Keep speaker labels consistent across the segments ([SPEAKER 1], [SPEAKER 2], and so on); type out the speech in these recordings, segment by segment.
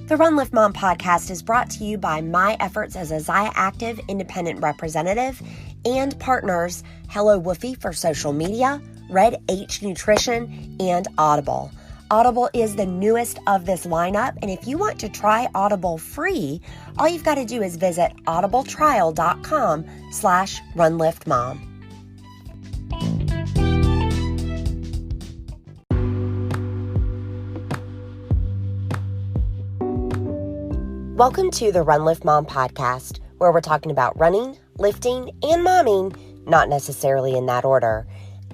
[SPEAKER 1] The Run Lift Mom podcast is brought to you by my efforts as a Zia Active independent representative and partners Hello Woofy for social media, Red H Nutrition, and Audible. Audible is the newest of this lineup, and if you want to try Audible free, all you've got to do is visit audibletrial.com/runliftmom. Welcome to the Run Lift Mom podcast, where we're talking about running, lifting, and momming, not necessarily in that order.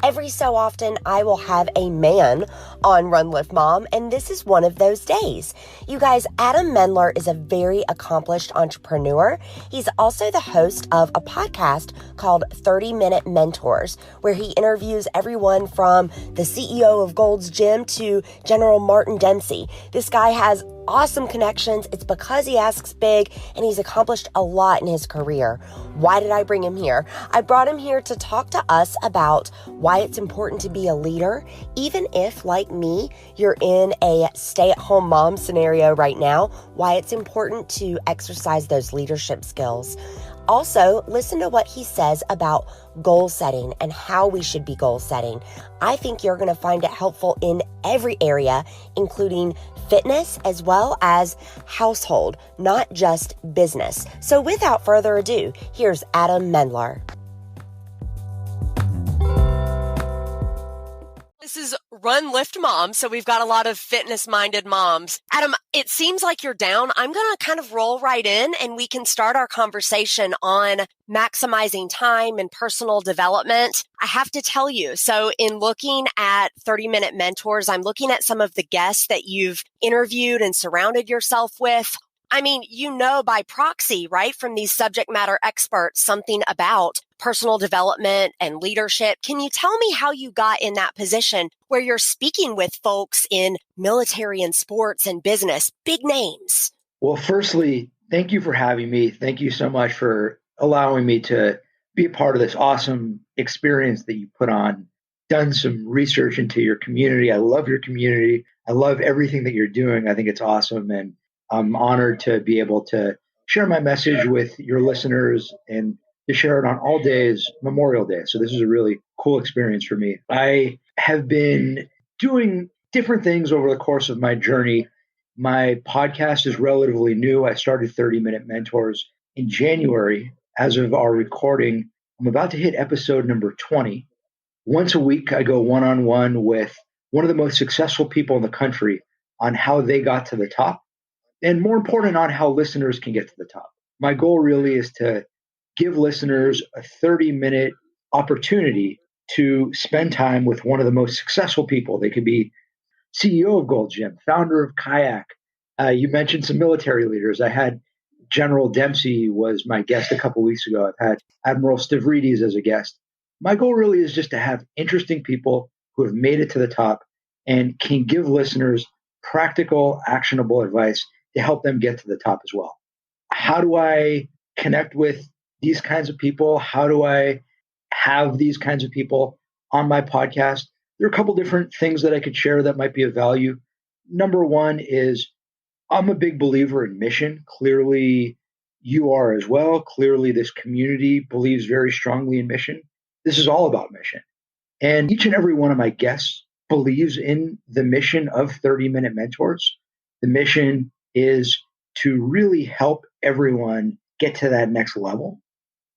[SPEAKER 1] Every so often, I will have a man on Run Lift Mom, and this is one of those days. You guys, Adam Mendler is a very accomplished entrepreneur. He's also the host of a podcast called 30-Minute Mentors, where he interviews everyone from the CEO of Gold's Gym to General Martin Dempsey. This guy has awesome connections. It's because he asks big, and he's accomplished a lot in his career. Why did I bring him here? I brought him here to talk to us about why it's important to be a leader, even if, like me, you're in a stay-at-home mom scenario right now, why it's important to exercise those leadership skills. Also, listen to what he says about goal setting and how we should be goal setting. I think you're going to find it helpful in every area, including fitness as well as household, not just business. So without further ado, here's Adam Mendler. This is Run Lift Mom, so we've got a lot of fitness-minded moms. Adam, it seems like you're down. I'm going to kind of roll right in, and we can start our conversation on maximizing time and personal development. I have to tell you, so in looking at 30-Minute Mentors, I'm looking at some of the guests that you've interviewed and surrounded yourself with. I mean, you know by proxy, right, from these subject matter experts, something about personal development and leadership. Can you tell me how you got in that position where you're speaking with folks in military and sports and business, big names?
[SPEAKER 2] Well, firstly, thank you for having me. Thank you so much for allowing me to be a part of this awesome experience that you put on, done some research into your community. I love your community. I love everything that you're doing. I think it's awesome. And I'm honored to be able to share my message with your listeners and to share it on all days, Memorial Day. So this is a really cool experience for me. I have been doing different things over the course of my journey. My podcast is relatively new. I started 30-Minute Mentors in January. As of our recording, I'm about to hit episode number 20. Once a week, I go one-on-one with one of the most successful people in the country on how they got to the top, and more important, on how listeners can get to the top. My goal really is to give listeners a 30-minute opportunity to spend time with one of the most successful people. They could be CEO of Gold Gym, founder of Kayak. You mentioned some military leaders. I had General Dempsey was my guest a couple weeks ago. I've had Admiral Stavridis as a guest. My goal really is just to have interesting people who have made it to the top and can give listeners practical, actionable advice to help them get to the top as well. How do I connect with these kinds of people? How do I have these kinds of people on my podcast? There are a couple different things that I could share that might be of value. Number one is I'm a big believer in mission. Clearly, you are as well. Clearly, this community believes very strongly in mission. This is all about mission. And each and every one of my guests believes in the mission of 30-Minute Mentors. The mission is to really help everyone get to that next level.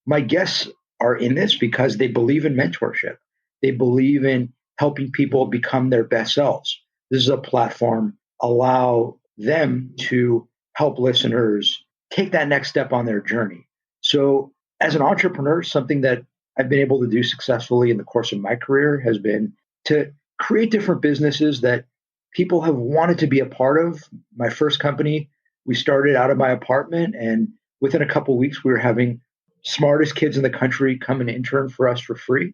[SPEAKER 2] My guests are in this because they believe in mentorship. They believe in helping people become their best selves. This is a platform allow them to help listeners take that next step on their journey. So as an entrepreneur, something that I've been able to do successfully in the course of my career has been to create different businesses that people have wanted to be a part of. My first company, we started out of my apartment, and within a couple of weeks, we were having smartest kids in the country come and intern for us for free.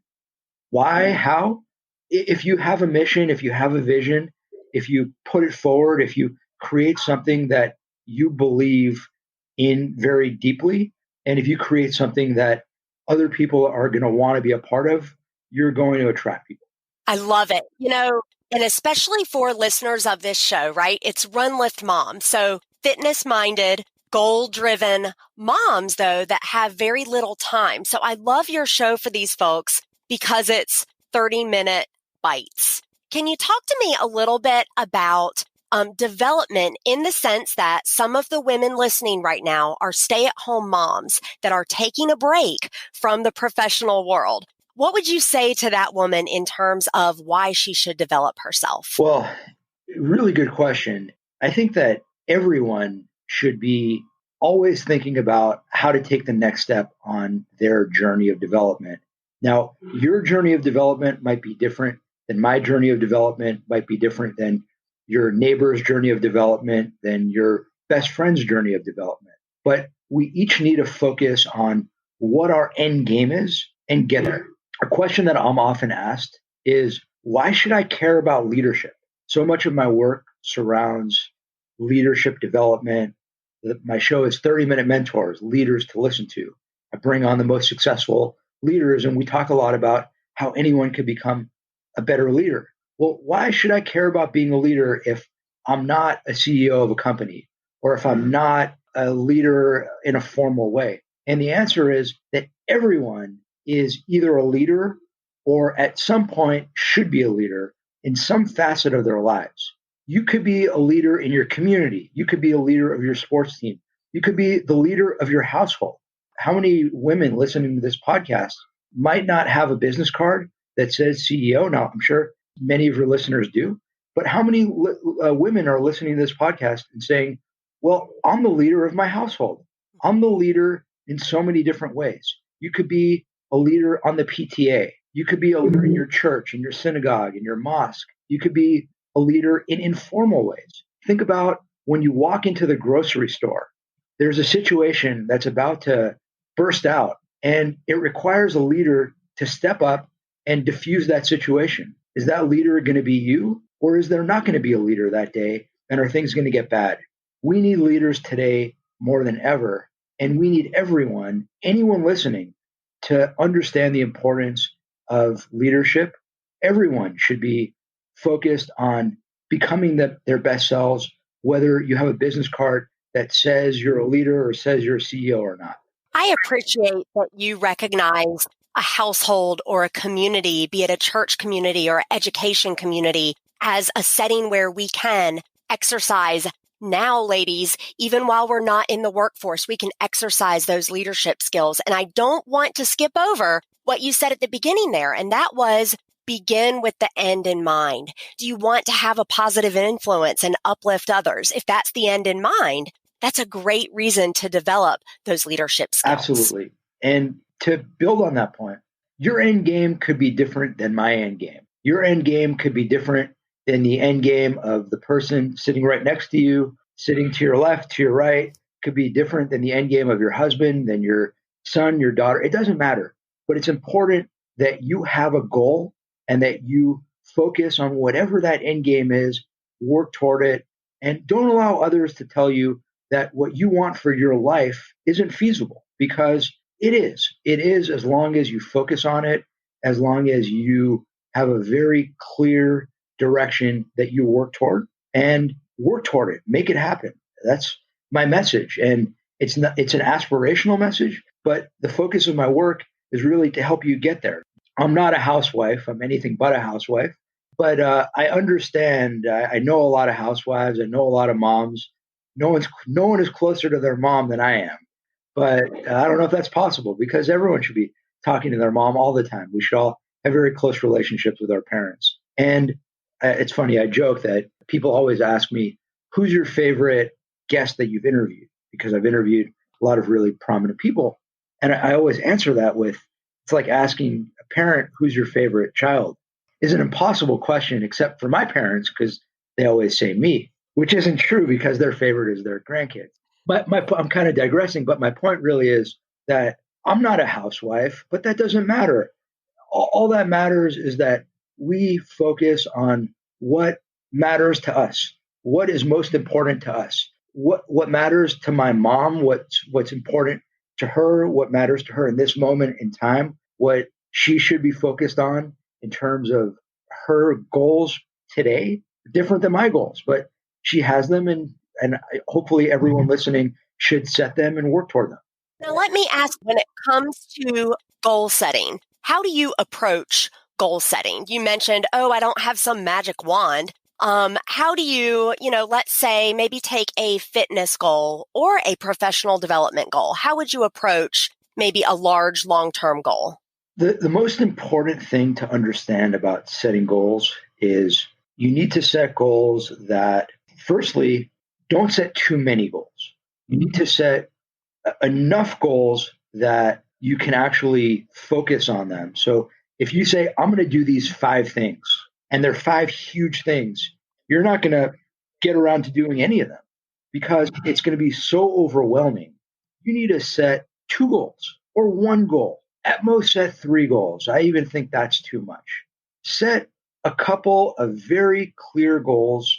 [SPEAKER 2] Why? How? If you have a mission, if you have a vision, if you put it forward, if you create something that you believe in very deeply, and if you create something that other people are going to want to be a part of, you're going to attract people.
[SPEAKER 1] I love it. And especially for listeners of this show, right? It's Run Lift Mom. So fitness-minded, goal-driven moms, though, that have very little time. So I love your show for these folks because it's 30-minute bites. Can you talk to me a little bit about development in the sense that some of the women listening right now are stay-at-home moms that are taking a break from the professional world? What would you say to that woman in terms of why she should develop herself?
[SPEAKER 2] Well, really good question. I think that everyone should be always thinking about how to take the next step on their journey of development. Now, your journey of development might be different than my journey of development, might be different than your neighbor's journey of development, than your best friend's journey of development. But we each need to focus on what our end game is and get there. A question that I'm often asked is, why should I care about leadership? So much of my work surrounds leadership development. My show is 30-minute mentors, leaders to listen to. I bring on the most successful leaders, and we talk a lot about how anyone could become a better leader. Well, why should I care about being a leader if I'm not a CEO of a company or if I'm not a leader in a formal way? And the answer is that everyone is either a leader or at some point should be a leader in some facet of their lives. You could be a leader in your community. You could be a leader of your sports team. You could be the leader of your household. How many women listening to this podcast might not have a business card that says CEO? Now, I'm sure many of your listeners do, but how many women are listening to this podcast and saying, well, I'm the leader of my household. I'm the leader in so many different ways. You could be a leader on the PTA. You could be a leader in your church, in your synagogue, in your mosque. You could be a leader in informal ways. Think about when you walk into the grocery store, there's a situation that's about to burst out, and it requires a leader to step up and diffuse that situation. Is that leader going to be you, or is there not going to be a leader that day, and are things going to get bad? We need leaders today more than ever, and we need everyone, anyone listening, to understand the importance of leadership. Everyone should be focused on becoming their best selves, whether you have a business card that says you're a leader or says you're a CEO or not.
[SPEAKER 1] I appreciate that you recognize a household or a community, be it a church community or education community, as a setting where we can exercise. Now, ladies, even while we're not in the workforce, we can exercise those leadership skills. And I don't want to skip over what you said at the beginning there, and that was begin with the end in mind. Do you want to have a positive influence and uplift others? If that's the end in mind, that's a great reason to develop those leadership skills.
[SPEAKER 2] Absolutely. And to build on that point, your end game could be different than my end game. Your end game could be different than the end game of the person sitting right next to you, sitting to your left, to your right. Could be different than the end game of your husband, than your son, your daughter. It doesn't matter. But it's important that you have a goal and that you focus on whatever that end game is, work toward it, and don't allow others to tell you that what you want for your life isn't feasible, because it is. It is, as long as you focus on it, as long as you have a very clear direction that you work toward, and work toward it, make it happen. That's my message. And it's an aspirational message, but the focus of my work is really to help you get there. I'm not a housewife. I'm anything but a housewife. But I understand. I know a lot of housewives. I know a lot of moms. No one is closer to their mom than I am. But I don't know if that's possible, because everyone should be talking to their mom all the time. We should all have very close relationships with our parents. And it's funny, I joke that people always ask me, who's your favorite guest that you've interviewed? Because I've interviewed a lot of really prominent people. And I always answer that with, it's like asking a parent, who's your favorite child? Is an impossible question, except for my parents, because they always say me, which isn't true, because their favorite is their grandkids. But I'm kind of digressing, but my point really is that I'm not a housewife, but that doesn't matter. All that matters is that we focus on what matters to us, what is most important to us, what matters to my mom, what's important to her, what matters to her in this moment in time, what she should be focused on in terms of her goals today, different than my goals, but she has them, and And hopefully everyone listening should set them and work toward them.
[SPEAKER 1] Now, let me ask, when it comes to goal setting, how do you approach goal setting? You mentioned, I don't have some magic wand. How do you, let's say maybe take a fitness goal or a professional development goal? How would you approach maybe a large long-term goal?
[SPEAKER 2] The most important thing to understand about setting goals is you need to set goals that, firstly, don't set too many goals. You need to set enough goals that you can actually focus on them. So if you say, I'm going to do these 5 things, and they're 5 huge things, you're not going to get around to doing any of them because it's going to be so overwhelming. You need to set 2 goals or 1 goal. At most, set 3 goals. I even think that's too much. Set a couple of very clear goals,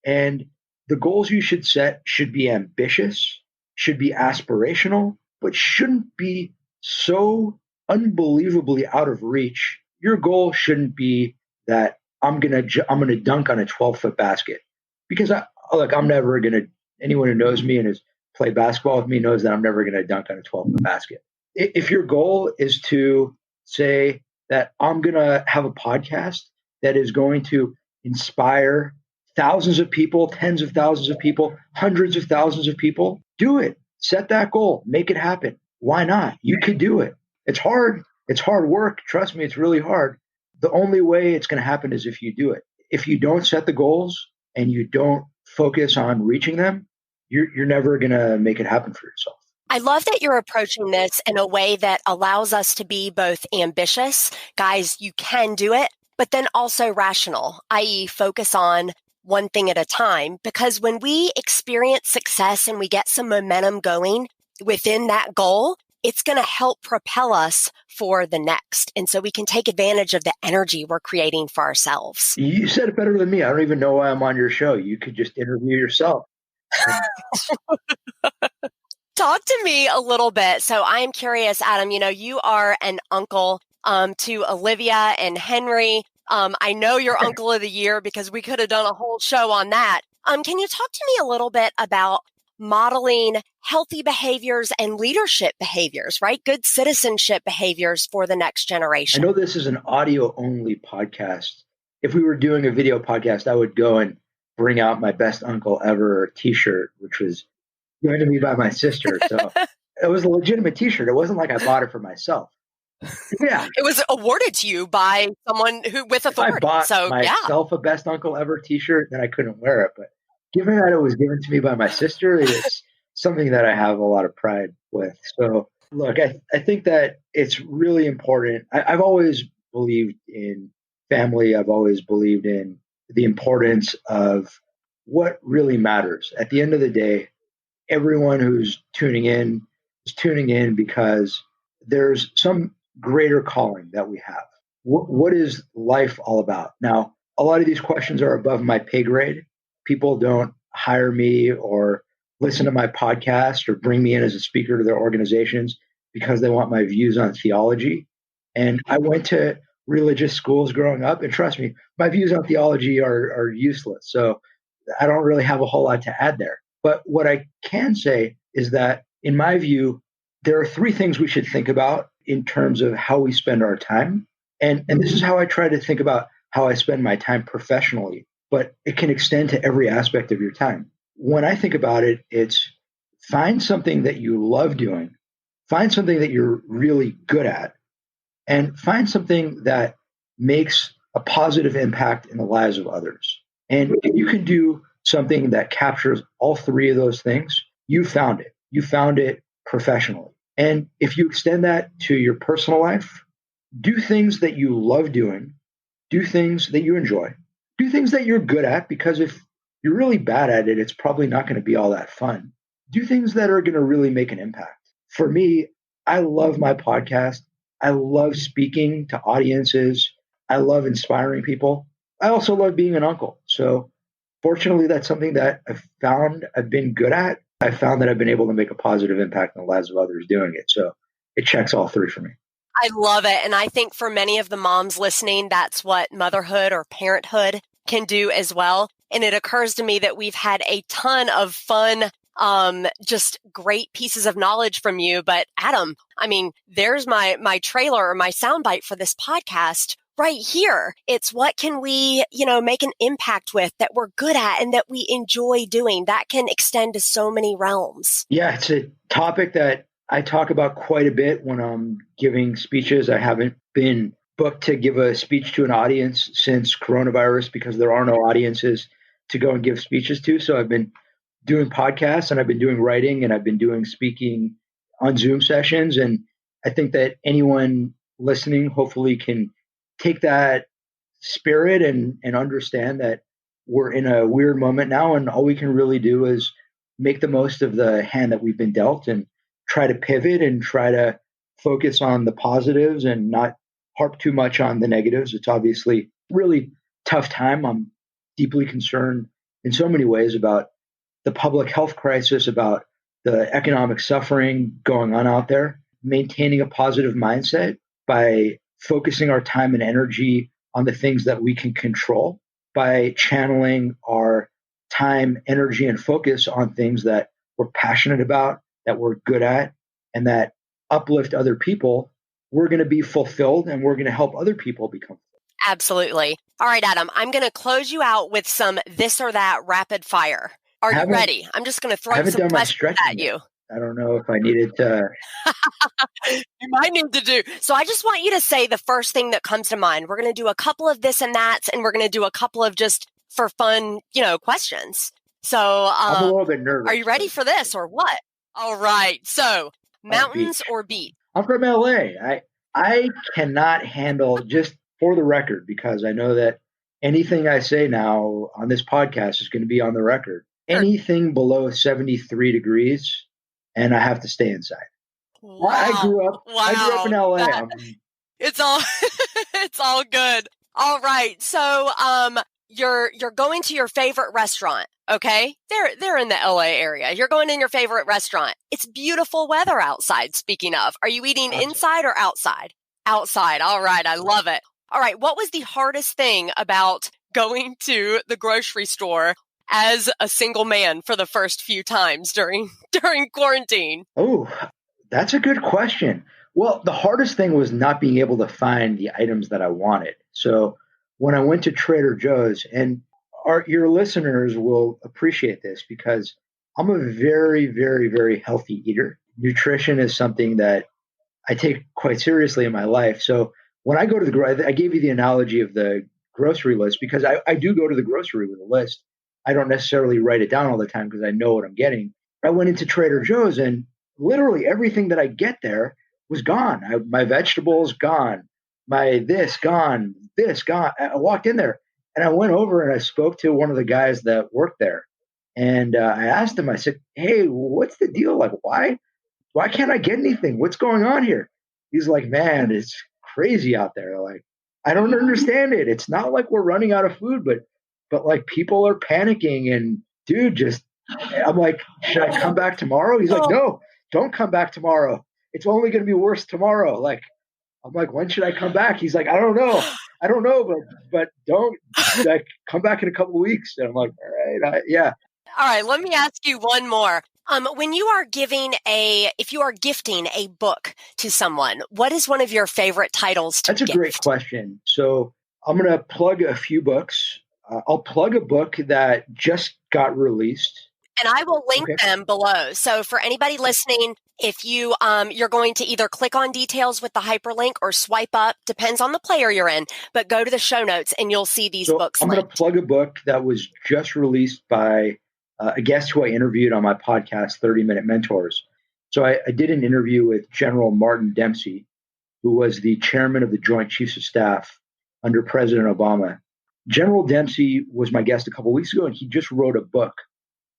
[SPEAKER 2] and the goals you should set should be ambitious, should be aspirational, but shouldn't be so unbelievably out of reach. Your goal shouldn't be that I'm gonna dunk on a 12-foot basket, because I'm never gonna. Anyone who knows me and has played basketball with me knows that I'm never gonna dunk on a 12-foot basket. If your goal is to say that I'm gonna have a podcast that is going to inspire thousands of people, tens of thousands of people, hundreds of thousands of people, do it. Set that goal. Make it happen. Why not? You could do it. It's hard. It's hard work. Trust me, it's really hard. The only way it's going to happen is if you do it. If you don't set the goals and you don't focus on reaching them, you're never going to make it happen for yourself.
[SPEAKER 1] I love that you're approaching this in a way that allows us to be both ambitious, guys, you can do it, but then also rational, i.e. focus on one thing at a time. Because when we experience success and we get some momentum going within that goal, it's going to help propel us for the next. And so we can take advantage of the energy we're creating for ourselves.
[SPEAKER 2] You said it better than me. I don't even know why I'm on your show. You could just interview yourself.
[SPEAKER 1] Talk to me a little bit. So I am curious, Adam, you are an uncle to Olivia and Henry. I know you're Uncle of the Year because we could have done a whole show on that. Can you talk to me a little bit about modeling healthy behaviors and leadership behaviors, right? Good citizenship behaviors for the next generation.
[SPEAKER 2] I know this is an audio-only podcast. If we were doing a video podcast, I would go and bring out my best uncle ever t-shirt, which was given to me by my sister. So it was a legitimate t-shirt. It wasn't like I bought it for myself. Yeah.
[SPEAKER 1] It was awarded to you by someone who with authority.
[SPEAKER 2] If I bought myself a best uncle ever t-shirt, then I couldn't wear it. But given that it was given to me by my sister, it's something that I have a lot of pride with. So look, I think that it's really important. I've always believed in family. I've always believed in the importance of what really matters. At the end of the day, everyone who's tuning in is tuning in because there's some greater calling that we have. What is life all about? Now, a lot of these questions are above my pay grade. People don't hire me or listen to my podcast or bring me in as a speaker to their organizations because they want my views on theology. And I went to religious schools growing up, and trust me, my views on theology are useless. So I don't really have a whole lot to add there. But what I can say is that, in my view, there are 3 things we should think about in terms of how we spend our time. And this is how I try to think about how I spend my time professionally, but it can extend to every aspect of your time. When I think about it, it's find something that you love doing, find something that you're really good at, and find something that makes a positive impact in the lives of others. And if you can do something that captures all 3 of those things, you found it. You found it professionally. And if you extend that to your personal life, do things that you love doing, do things that you enjoy, do things that you're good at, because if you're really bad at it, it's probably not going to be all that fun. Do things that are going to really make an impact. For me, I love my podcast. I love speaking to audiences. I love inspiring people. I also love being an uncle. So fortunately, that's something that I've found I've been good at. I found that I've been able to make a positive impact in the lives of others doing it. So it checks all 3 for me.
[SPEAKER 1] I love it. And I think for many of the moms listening, that's what motherhood or parenthood can do as well. And it occurs to me that we've had a ton of fun, just great pieces of knowledge from you. But Adam, I mean, there's my trailer or my soundbite for this podcast right here. It's what can we, make an impact with that we're good at and that we enjoy doing. That can extend to so many realms.
[SPEAKER 2] Yeah, it's a topic that I talk about quite a bit when I'm giving speeches. I haven't been booked to give a speech to an audience since coronavirus because there are no audiences to go and give speeches to. So I've been doing podcasts and I've been doing writing and I've been doing speaking on Zoom sessions. And I think that anyone listening hopefully can take that spirit and understand that we're in a weird moment now. And all we can really do is make the most of the hand that we've been dealt and try to pivot and try to focus on the positives and not harp too much on the negatives. It's obviously really tough time. I'm deeply concerned in so many ways about the public health crisis, about the economic suffering going on out there, maintaining a positive mindset by focusing our time and energy on the things that we can control, by channeling our time, energy, and focus on things that we're passionate about, that we're good at, and that uplift other people. We're going to be fulfilled and we're going to help other people become fulfilled.
[SPEAKER 1] Absolutely. All right, Adam, I'm going to close you out with some this or that rapid fire. Are you ready? I'm just going to throw some questions at you.
[SPEAKER 2] I don't know if I needed to.
[SPEAKER 1] You might need to do. So I just want you to say the first thing that comes to mind. We're going to do a couple of this and that, and we're going to do a couple of just for fun, questions. So
[SPEAKER 2] I'm a little bit nervous.
[SPEAKER 1] Are you ready for this or what? All right. So mountains or beach?
[SPEAKER 2] I'm from LA. I cannot handle, just for the record, because I know that anything I say now on this podcast is going to be on the record. Anything below 73 degrees, and I have to stay inside.
[SPEAKER 1] Wow.
[SPEAKER 2] I grew up in LA.
[SPEAKER 1] It's all good. All right. So you're going to your favorite restaurant, okay? They're in the LA area. You're going in your favorite restaurant. It's beautiful weather outside, speaking of. Are you eating inside or outside? Outside. All right. I love it. All right. What was the hardest thing about going to the grocery store as a single man for the first few times during quarantine?
[SPEAKER 2] Oh, that's a good question. Well, the hardest thing was not being able to find the items that I wanted. So when I went to Trader Joe's, and your listeners will appreciate this because I'm a very, very, very healthy eater. Nutrition is something that I take quite seriously in my life. So when I go to I gave you the analogy of the grocery list because I do go to the grocery with a list. I don't necessarily write it down all the time because I know what I'm getting. I went into Trader Joe's and literally everything that I get there was gone. My vegetables gone, my this gone. I walked in there and I went over and I spoke to one of the guys that worked there. And I asked him, I said, hey, what's the deal? Like, why can't I get anything? What's going on here? He's like, man, it's crazy out there. Like, I don't understand it. It's not like we're running out of food, but like people are panicking and dude, I'm like, should I come back tomorrow? He's like, no, don't come back tomorrow. It's only going to be worse tomorrow. Like, I'm like, when should I come back? He's like, I don't know, but don't like come back in a couple of weeks. And I'm like, all right. Yeah.
[SPEAKER 1] All right. Let me ask you one more. When you are if you are gifting a book to someone, what is one of your favorite titles to gift?
[SPEAKER 2] That's a great question. So I'm going to plug a few books. I'll plug a book that just got released.
[SPEAKER 1] And I will link them below. So for anybody listening, if you, you're going to either click on details with the hyperlink or swipe up, depends on the player you're in, but go to the show notes and you'll see these books.
[SPEAKER 2] I'm going to plug a book that was just released by a guest who I interviewed on my podcast, 30-Minute Mentors. So I did an interview with General Martin Dempsey, who was the chairman of the Joint Chiefs of Staff under President Obama. General Dempsey was my guest a couple of weeks ago, and he just wrote a book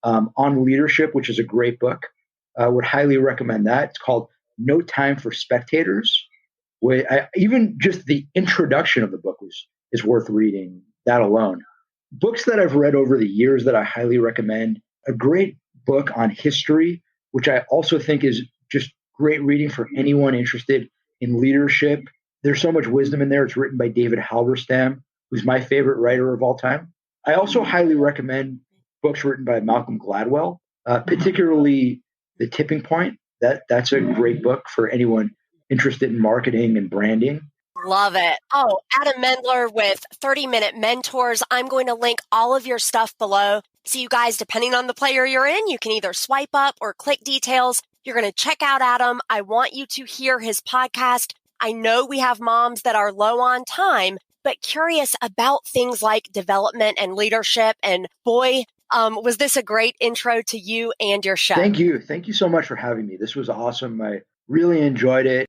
[SPEAKER 2] on leadership, which is a great book. I would highly recommend that. It's called No Time for Spectators. Even just the introduction of the book is worth reading, that alone. Books that I've read over the years that I highly recommend, a great book on history, which I also think is just great reading for anyone interested in leadership. There's so much wisdom in there. It's written by David Halberstam, who's my favorite writer of all time. I also highly recommend books written by Malcolm Gladwell, particularly The Tipping Point. That's a great book for anyone interested in marketing and branding.
[SPEAKER 1] Love it. Oh, Adam Mendler with 30-Minute Mentors. I'm going to link all of your stuff below. So you guys, depending on the player you're in, you can either swipe up or click details. You're going to check out Adam. I want you to hear his podcast. I know we have moms that are low on time, but curious about things like development and leadership. And boy, was this a great intro to you and your show.
[SPEAKER 2] Thank you. Thank you so much for having me. This was awesome. I really enjoyed it.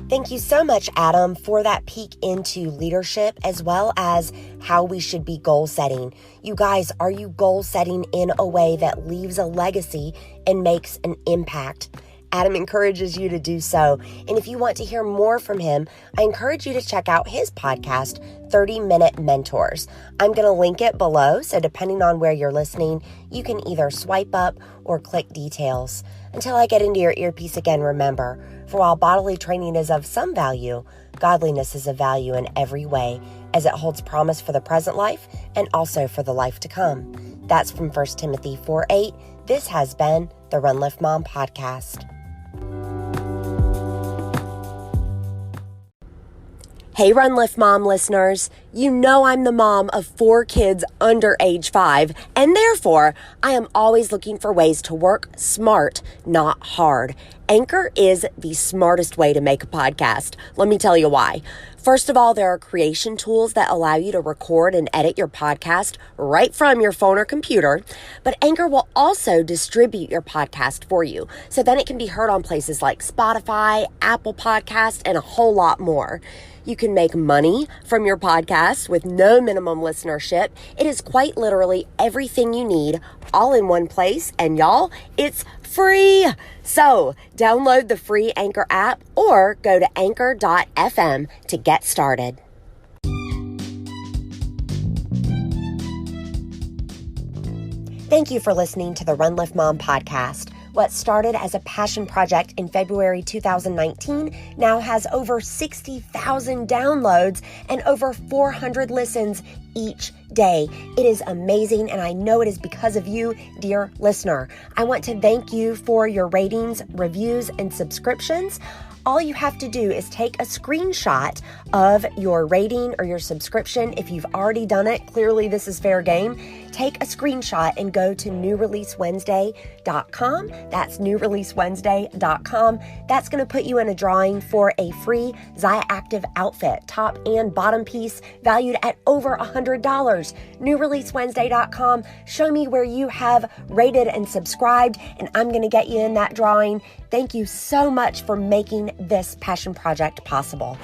[SPEAKER 1] Thank you so much, Adam, for that peek into leadership as well as how we should be goal setting. You guys, are you goal setting in a way that leaves a legacy and makes an impact? Adam encourages you to do so. And if you want to hear more from him, I encourage you to check out his podcast, 30-Minute Mentors. I'm going to link it below, so depending on where you're listening, you can either swipe up or click details. Until I get into your earpiece again, remember, for while bodily training is of some value, godliness is of value in every way, as it holds promise for the present life and also for the life to come. That's from 1 Timothy 4:8. This has been the Run Lift Mom Podcast. Hey, Run Lift Mom listeners, you know I'm the mom of 4 kids under age 5, and therefore I am always looking for ways to work smart, not hard. Anchor is the smartest way to make a podcast. Let me tell you why. First of all, there are creation tools that allow you to record and edit your podcast right from your phone or computer, but Anchor will also distribute your podcast for you, so then it can be heard on places like Spotify, Apple Podcasts, and a whole lot more. You can make money from your podcast with no minimum listenership. It is quite literally everything you need all in one place. And y'all, it's free. So download the free Anchor app or go to anchor.fm to get started. Thank you for listening to the Run Lift Mom podcast. What started as a passion project in February 2019 now has over 60,000 downloads and over 400 listens each day. It is amazing, and I know it is because of you, dear listener. I want to thank you for your ratings, reviews, and subscriptions. All you have to do is take a screenshot of your rating or your subscription. If you've already done it, clearly this is fair game. Take a screenshot and go to newreleasewednesday.com. That's newreleasewednesday.com. That's going to put you in a drawing for a free Zaya Active outfit, top and bottom piece, valued at over $100. Newreleasewednesday.com. Show me where you have rated and subscribed, and I'm going to get you in that drawing. Thank you so much for making this passion project possible.